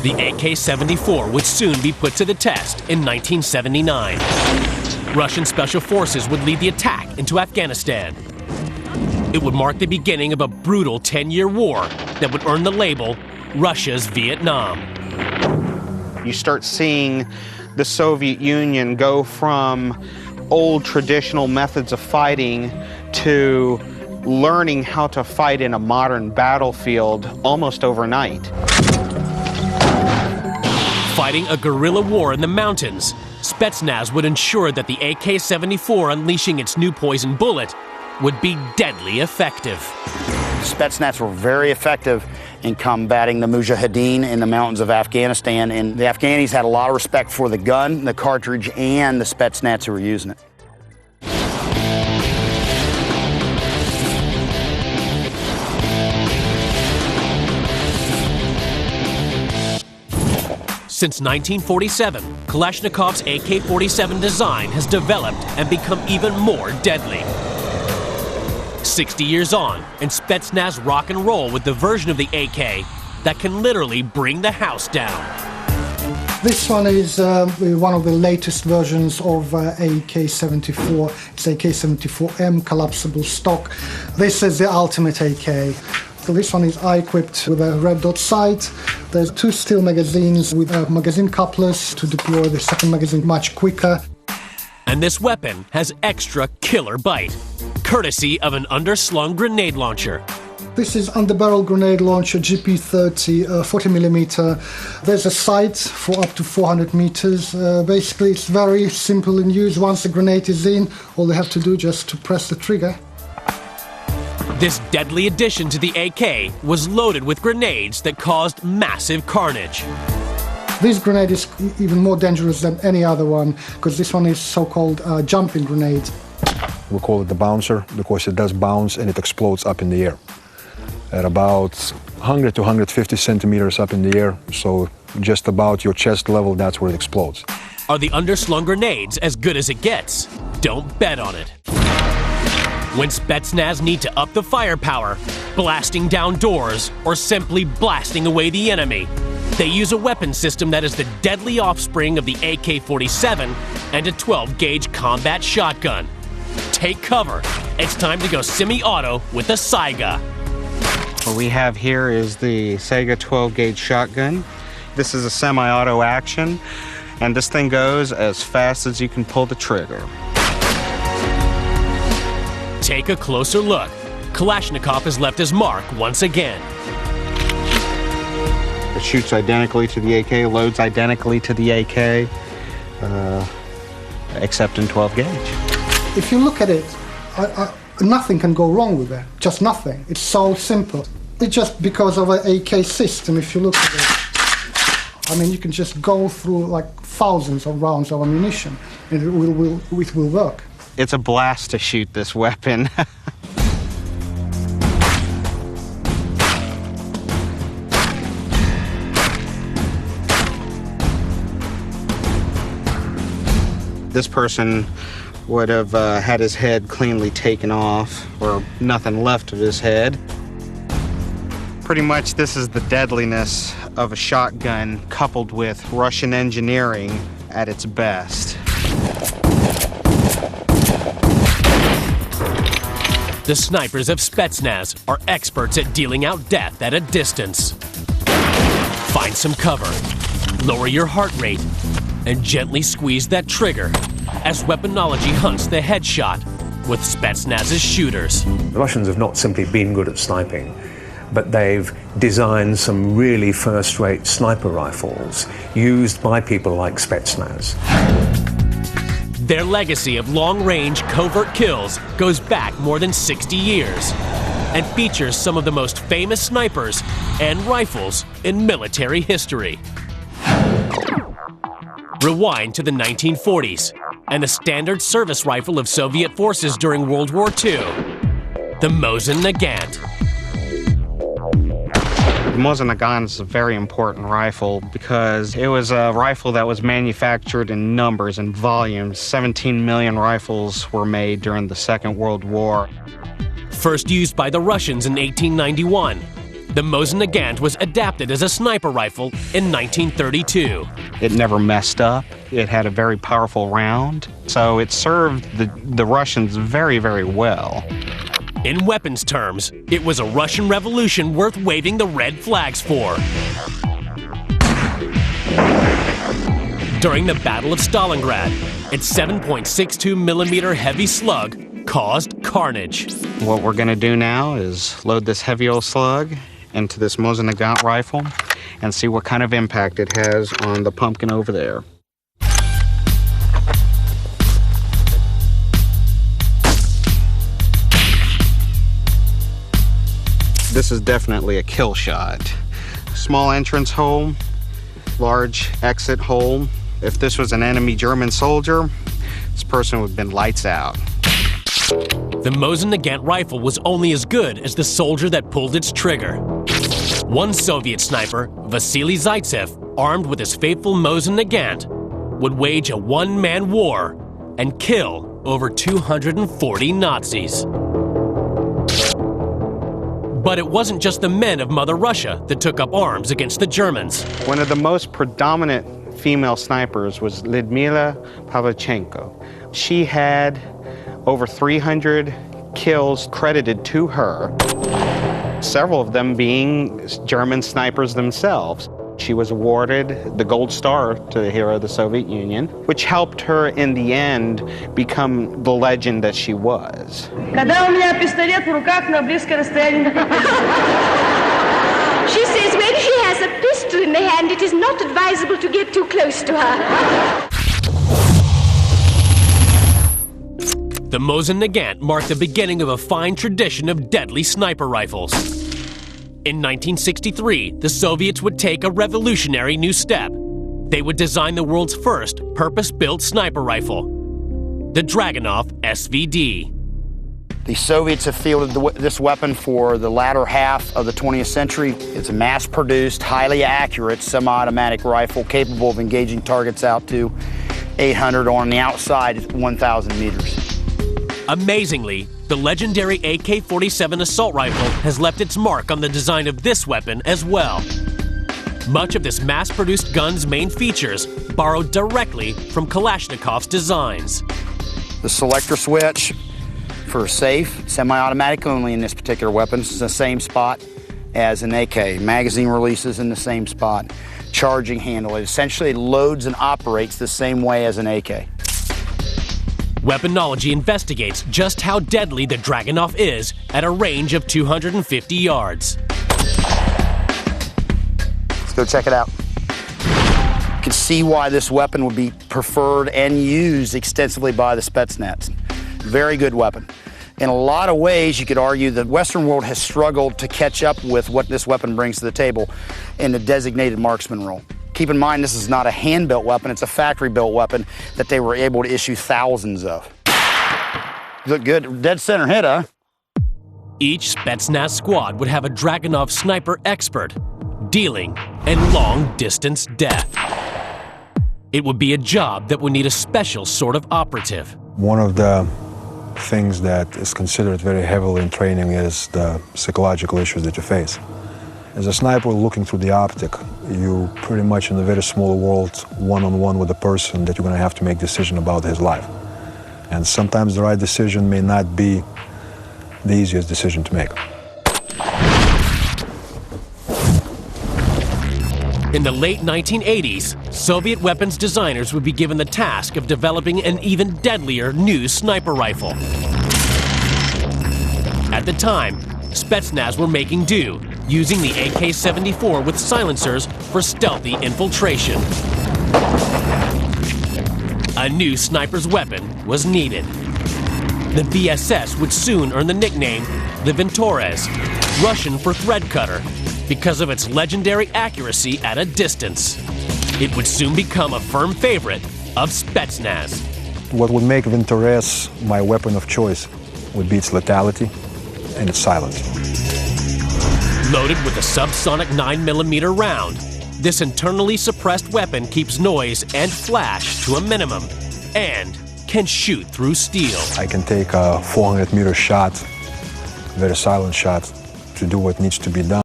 The AK-74 would soon be put to the test in 1979. Russian special forces would lead the attack into Afghanistan. It would mark the beginning of a brutal 10-year war that would earn the label Russia's Vietnam. You start seeing the Soviet Union go from old traditional methods of fighting to learning how to fight in a modern battlefield almost overnight. Fighting a guerrilla war in the mountains, Spetsnaz would ensure that the AK-74 unleashing its new poison bullet would be deadly effective. Spetsnaz were very effective in combating the Mujahideen in the mountains of Afghanistan, and the Afghanis had a lot of respect for the gun, the cartridge, and the Spetsnaz who were using it. Since 1947, Kalashnikov's AK-47 design has developed and become even more deadly. 60 years on, and Spetsnaz rock and roll with the version of the AK that can literally bring the house down. This one is one of the latest versions of AK-74. It's AK-74M collapsible stock. This is the ultimate AK. So this one is equipped with a red dot sight. There's 2 steel magazines with magazine couplers to deploy the second magazine much quicker. And this weapon has extra killer bite, courtesy of an underslung grenade launcher. This is underbarrel grenade launcher GP30, 40mm. There's a sight for up to 400 meters. Basically, it's very simple in use. Once the grenade is in, all they have to do just to press the trigger. This deadly addition to the AK was loaded with grenades that caused massive carnage. This grenade is even more dangerous than any other one, because this one is so-called jumping grenade. We call it the bouncer because it does bounce and it explodes up in the air at about 100 to 150 centimeters up in the air, so just about your chest level, that's where it explodes. Are the underslung grenades as good as it gets? Don't bet on it. When Spetsnaz need to up the firepower, blasting down doors, or simply blasting away the enemy, they use a weapon system that is the deadly offspring of the AK-47 and a 12-gauge combat shotgun. Take cover. It's time to go semi-auto with the Saiga. What we have here is the Saiga 12-gauge shotgun. This is a semi-auto action, and this thing goes as fast as you can pull the trigger. Take a closer look. Kalashnikov has left his mark once again. It shoots identically to the AK, loads identically to the AK, except in 12 gauge. If you look at it, nothing can go wrong with it, just nothing. It's so simple. It's just because of an AK system, if you look at it. I mean, you can just go through like thousands of rounds of ammunition, and it will work. It's a blast to shoot this weapon. This person would have had his head cleanly taken off, or nothing left of his head. Pretty much this is the deadliness of a shotgun coupled with Russian engineering at its best. The snipers of Spetsnaz are experts at dealing out death at a distance. Find some cover, lower your heart rate, and gently squeeze that trigger as weaponology hunts the headshot with Spetsnaz's shooters. The Russians have not simply been good at sniping, but they've designed some really first-rate sniper rifles used by people like Spetsnaz. Their legacy of long-range covert kills goes back more than 60 years and features some of the most famous snipers and rifles in military history. Rewind to the 1940s and a standard service rifle of Soviet forces during World War II, the Mosin-Nagant. The Mosin-Nagant is a very important rifle because it was a rifle that was manufactured in numbers and volumes. 17 million rifles were made during the Second World War. First used by the Russians in 1891, The Mosin-Nagant was adapted as a sniper rifle in 1932. It never messed up. It had a very powerful round, so it served the Russians very, very well. In weapons terms, it was a Russian Revolution worth waving the red flags for. During the Battle of Stalingrad, its 7.62 millimeter heavy slug caused carnage. What we're going to do now is load this heavy old slug into this Mosin-Nagant rifle and see what kind of impact it has on the pumpkin over there. This is definitely a kill shot. Small entrance hole, large exit hole. If this was an enemy German soldier, this person would have been lights out. The Mosin-Nagant rifle was only as good as the soldier that pulled its trigger. One Soviet sniper, Vasily Zaitsev, armed with his faithful Mosin-Nagant, would wage a one-man war and kill over 240 Nazis. But it wasn't just the men of Mother Russia that took up arms against the Germans. One of the most predominant female snipers was Lyudmila Pavlichenko. She had over 300 kills credited to her, several of them being German snipers themselves. She was awarded the Gold Star to the hero of the Soviet Union, which helped her in the end become the legend that she was. She says when she has a pistol in the hand, it is not advisable to get too close to her. The Mosin-Nagant marked the beginning of a fine tradition of deadly sniper rifles. In 1963, the Soviets would take a revolutionary new step. They would design the world's first purpose-built sniper rifle, the Dragunov SVD. The Soviets have fielded this weapon for the latter half of the 20th century. It's a mass-produced, highly accurate semi-automatic rifle capable of engaging targets out to 800 or on the outside 1,000 meters. Amazingly, the legendary AK-47 assault rifle has left its mark on the design of this weapon as well. Much of this mass-produced gun's main features borrowed directly from Kalashnikov's designs. The selector switch for safe, semi-automatic only in this particular weapon is the same spot as an AK. Magazine releases in the same spot. Charging handle, it essentially loads and operates the same way as an AK. Weaponology investigates just how deadly the Dragunov is at a range of 250 yards. Let's go check it out. You can see why this weapon would be preferred and used extensively by the Spetsnaz. Very good weapon. In a lot of ways, you could argue that the Western world has struggled to catch up with what this weapon brings to the table in the designated marksman role. Keep in mind, this is not a hand-built weapon, it's a factory-built weapon that they were able to issue thousands of. You look good, dead center hit, huh? Each Spetsnaz squad would have a Dragunov sniper expert, dealing and long-distance death. It would be a job that would need a special sort of operative. One of the things that is considered very heavily in training is the psychological issues that you face. As a sniper looking through the optic, you pretty much in a very small world, one-on-one with a person that you're going to have to make a decision about his life. And sometimes the right decision may not be the easiest decision to make. In the late 1980s, Soviet weapons designers would be given the task of developing an even deadlier new sniper rifle. At the time, Spetsnaz were making do, using the AK-74 with silencers for stealthy infiltration. A new sniper's weapon was needed. The VSS would soon earn the nickname the Ventorez, Russian for thread cutter, because of its legendary accuracy at a distance. It would soon become a firm favorite of Spetsnaz. What would make Ventorez my weapon of choice would be its lethality and its silence. Loaded with a subsonic 9mm round, this internally suppressed weapon keeps noise and flash to a minimum and can shoot through steel. I can take a 400-meter shot, very silent shot, to do what needs to be done.